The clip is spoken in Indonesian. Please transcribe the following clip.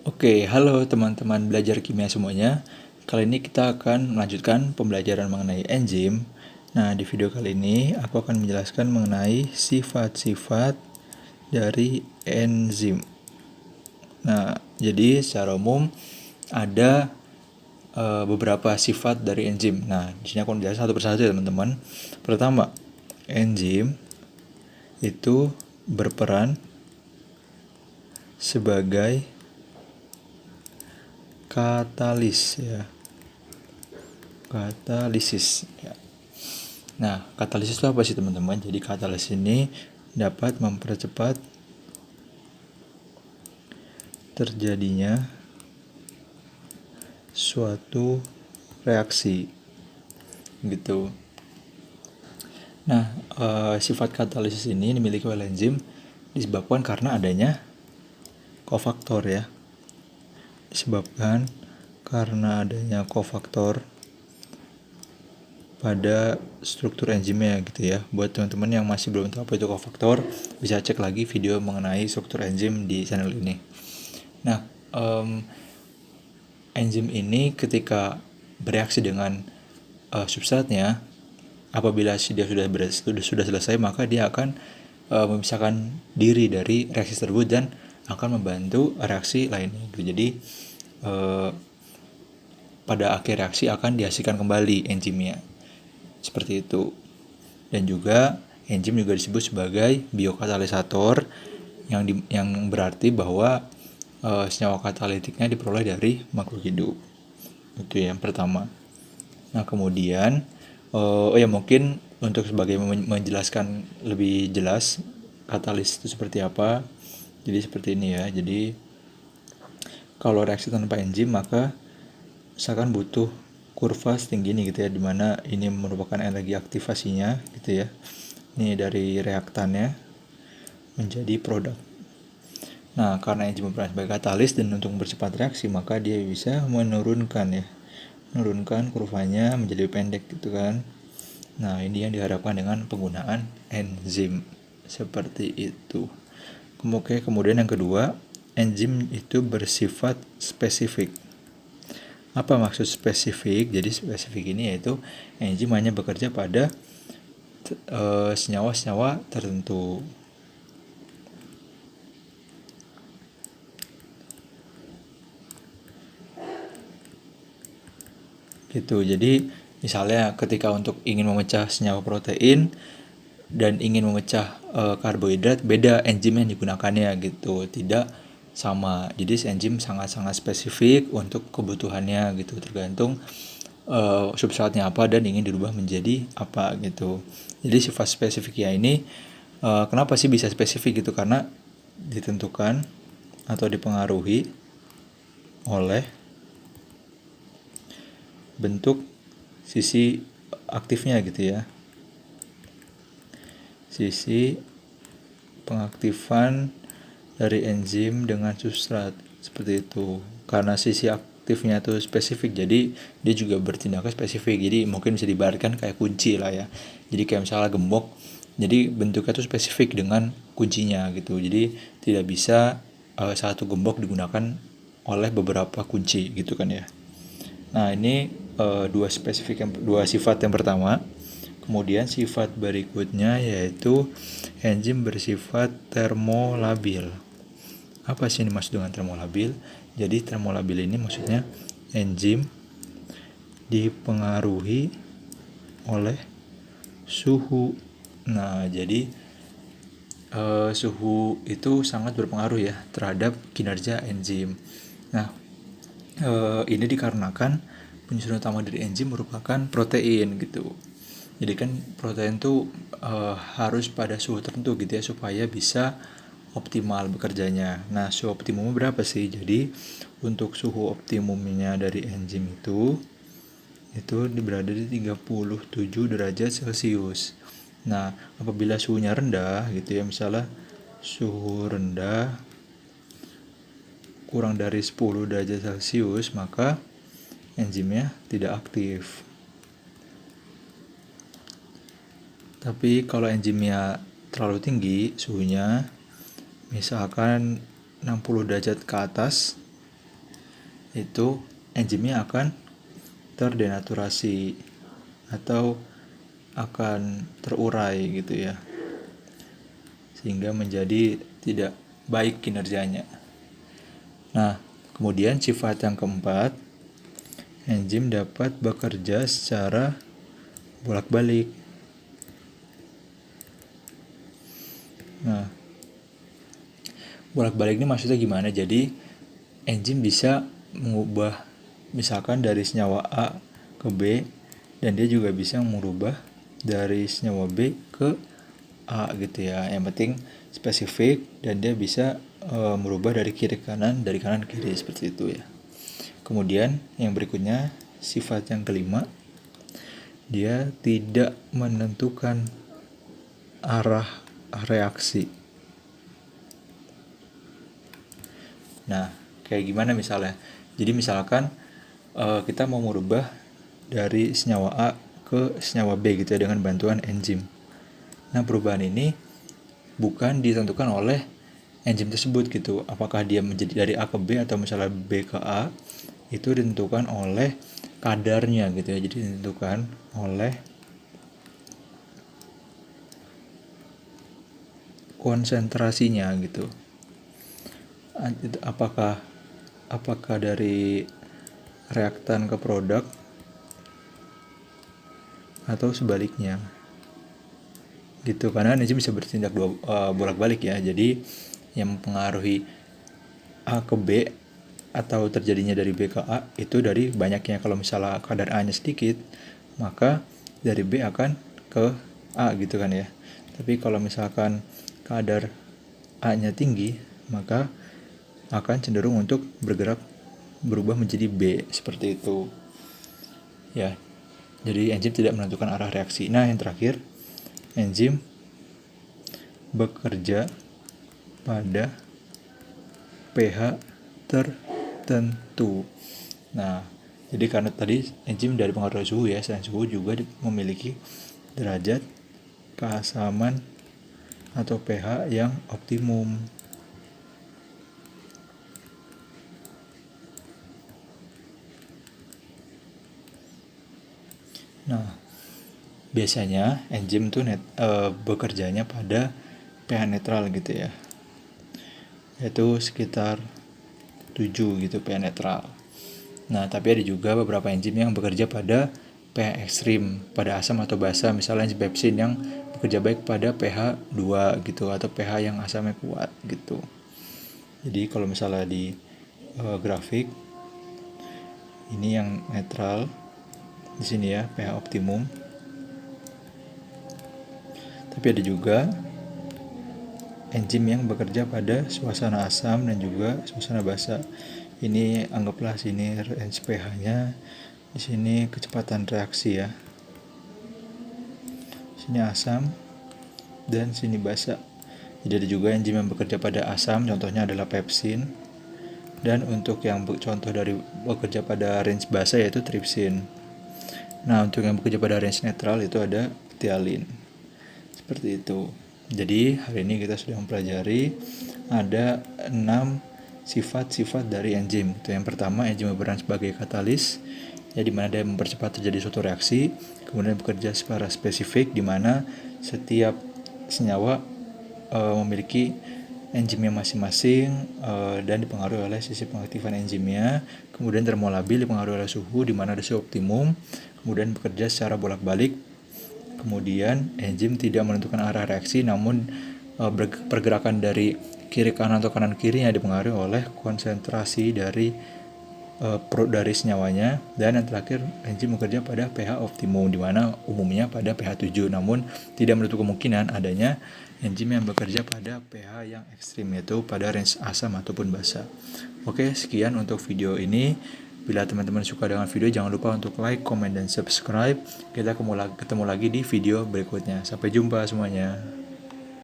Oke, halo teman-teman belajar kimia semuanya. Kali ini kita akan melanjutkan pembelajaran mengenai enzim. Nah, di video kali ini aku akan menjelaskan mengenai sifat-sifat dari enzim. Nah, jadi secara umum ada beberapa sifat dari enzim. Nah, di sini aku menjelaskan satu persatu ya teman-teman. Pertama, enzim itu berperan sebagai katalisis ya. Katalisis ya. Nah, katalisis itu apa sih teman-teman? Jadi katalisis ini dapat mempercepat terjadinya suatu reaksi gitu. Nah, sifat katalisis ini dimiliki oleh enzim disebabkan karena adanya kofaktor ya. Disebabkan karena adanya kofaktor pada struktur enzimnya gitu ya. Buat teman-teman yang masih belum tahu apa itu kofaktor, bisa cek lagi video mengenai struktur enzim di channel ini. Nah, enzim ini ketika bereaksi dengan substratnya, apabila dia sudah selesai, maka dia akan memisahkan diri dari reaksi tersebut dan akan membantu reaksi lainnya. Jadi pada akhir reaksi akan dihasilkan kembali enzimnya. Seperti itu. Dan juga enzim juga disebut sebagai biokatalisator yang berarti bahwa senyawa katalitiknya diperoleh dari makhluk hidup. Itu yang pertama. Nah, kemudian mungkin untuk sebagai menjelaskan lebih jelas katalis itu seperti apa. Jadi seperti ini ya. Jadi kalau reaksi tanpa enzim maka misalkan butuh kurva setinggi ini gitu ya, dimana ini merupakan energi aktivasinya gitu ya. Ini dari reaktannya menjadi produk. Nah, karena enzim berperan sebagai katalis dan untuk mempercepat reaksi, maka dia bisa menurunkan kurvanya menjadi pendek gitu kan. Nah, ini yang diharapkan dengan penggunaan enzim seperti itu. Kemudian yang kedua, enzim itu bersifat spesifik. Apa maksud spesifik? Jadi spesifik ini yaitu enzim hanya bekerja pada senyawa-senyawa tertentu. Gitu. Jadi misalnya ketika untuk ingin memecah senyawa protein dan ingin memecah karbohidrat, beda enzim yang digunakannya gitu, tidak sama. Jadi enzim sangat-sangat spesifik untuk kebutuhannya gitu, tergantung substratnya apa dan ingin dirubah menjadi apa gitu. Jadi sifat spesifik ya ini kenapa sih bisa spesifik gitu? Karena ditentukan atau dipengaruhi oleh bentuk sisi aktifnya gitu ya. Sisi pengaktifan dari enzim dengan substrat seperti itu. Karena sisi aktifnya itu spesifik, jadi dia juga bertindak spesifik. Jadi mungkin bisa diibaratkan kayak kunci lah ya. Jadi kayak misalnya gembok, jadi bentuknya itu spesifik dengan kuncinya gitu. Jadi tidak bisa satu gembok digunakan oleh beberapa kunci gitu kan ya. Nah, ini dua sifat yang pertama. Kemudian sifat berikutnya yaitu enzim bersifat termolabil. Apa sih ini maksud dengan termolabil? Jadi termolabil ini maksudnya enzim dipengaruhi oleh suhu. Nah, jadi suhu itu sangat berpengaruh ya terhadap kinerja enzim. Nah, ini dikarenakan penyusun utama dari enzim merupakan protein gitu. Jadi kan protein tuh harus pada suhu tertentu gitu ya supaya bisa optimal bekerjanya. Nah, suhu optimumnya berapa sih? Jadi untuk suhu optimumnya dari enzim itu berada di 37 derajat Celcius. Nah, apabila suhunya rendah gitu ya, misalnya suhu rendah kurang dari 10 derajat Celcius, maka enzimnya tidak aktif. Tapi kalau enzimnya terlalu tinggi suhunya, misalkan 60 derajat ke atas, itu enzimnya akan terdenaturasi atau akan terurai gitu ya, sehingga menjadi tidak baik kinerjanya. Nah, kemudian sifat yang keempat, enzim dapat bekerja secara bolak-balik. Nah, bolak-balik ini maksudnya gimana? Jadi enzim bisa mengubah misalkan dari senyawa A ke B, dan dia juga bisa merubah dari senyawa B ke A gitu ya. Yang penting spesifik, dan dia bisa merubah dari kiri kanan, dari kanan kiri, seperti itu ya. Kemudian yang berikutnya, sifat yang kelima, dia tidak menentukan arah reaksi. Nah, kayak gimana misalnya? Jadi misalkan kita mau merubah dari senyawa A ke senyawa B gitu ya, dengan bantuan enzim. Nah, perubahan ini bukan ditentukan oleh enzim tersebut gitu. Apakah dia menjadi dari A ke B atau misalnya B ke A, itu ditentukan oleh kadarnya gitu ya. Jadi ditentukan oleh konsentrasinya gitu. Apakah dari reaktan ke produk atau sebaliknya gitu, karena enzim bisa bertindak bolak-balik ya. Jadi yang mempengaruhi A ke B atau terjadinya dari B ke A itu dari banyaknya. Kalau misalnya kadar A nya sedikit, maka dari B akan ke A gitu kan ya. Tapi kalau misalkan kadar A nya tinggi, maka akan cenderung untuk berubah menjadi B, seperti itu ya. Jadi enzim tidak menentukan arah reaksi. Nah, yang terakhir, enzim bekerja pada pH tertentu. Nah, jadi karena tadi enzim dari pengaruh suhu ya, selain suhu juga memiliki derajat keasaman atau pH yang optimum. Nah, biasanya enzim itu bekerjanya pada pH netral gitu ya, yaitu sekitar 7 gitu pH netral. Nah, tapi ada juga beberapa enzim yang bekerja pada pH ekstrim, pada asam atau basa, misalnya enzim pepsin yang bekerja baik pada pH 2 gitu, atau pH yang asamnya kuat gitu. Jadi kalau misalnya di grafik ini yang netral, di sini ya pH optimum. Tapi ada juga enzim yang bekerja pada suasana asam dan juga suasana basa. Ini anggaplah sini range pH-nya, di sini kecepatan reaksi ya. Sini asam dan sini basa. Jadi ada juga enzim yang bekerja pada asam, contohnya adalah pepsin. Dan untuk yang contoh dari bekerja pada range basa yaitu tripsin. Nah, untuk yang bekerja pada range netral itu ada phthalin. Seperti itu. Jadi hari ini kita sudah mempelajari ada 6 sifat-sifat dari enzim. Itu yang pertama, enzim berperan sebagai katalis, ya, di mana dia mempercepat terjadi suatu reaksi. Kemudian bekerja secara spesifik, di mana setiap senyawa memiliki enzimnya masing-masing dan dipengaruhi oleh sisi pengaktifan enzimnya. Kemudian termolabil dipengaruhi oleh suhu, di mana ada suhu optimum. Kemudian bekerja secara bolak-balik. Kemudian enzim tidak menentukan arah reaksi, namun pergerakan dari kiri kanan atau kanan kiri yang dipengaruhi oleh konsentrasi dari senyawanya. Dan yang terakhir, enzim bekerja pada pH optimum, di mana umumnya pada pH 7, namun tidak menutup kemungkinan adanya enzim yang bekerja pada pH yang ekstrim, yaitu pada range asam ataupun basa. Oke, sekian untuk video ini. Bila teman-teman suka dengan video, jangan lupa untuk like, comment, dan subscribe. Kita ketemu lagi di video berikutnya. Sampai jumpa semuanya.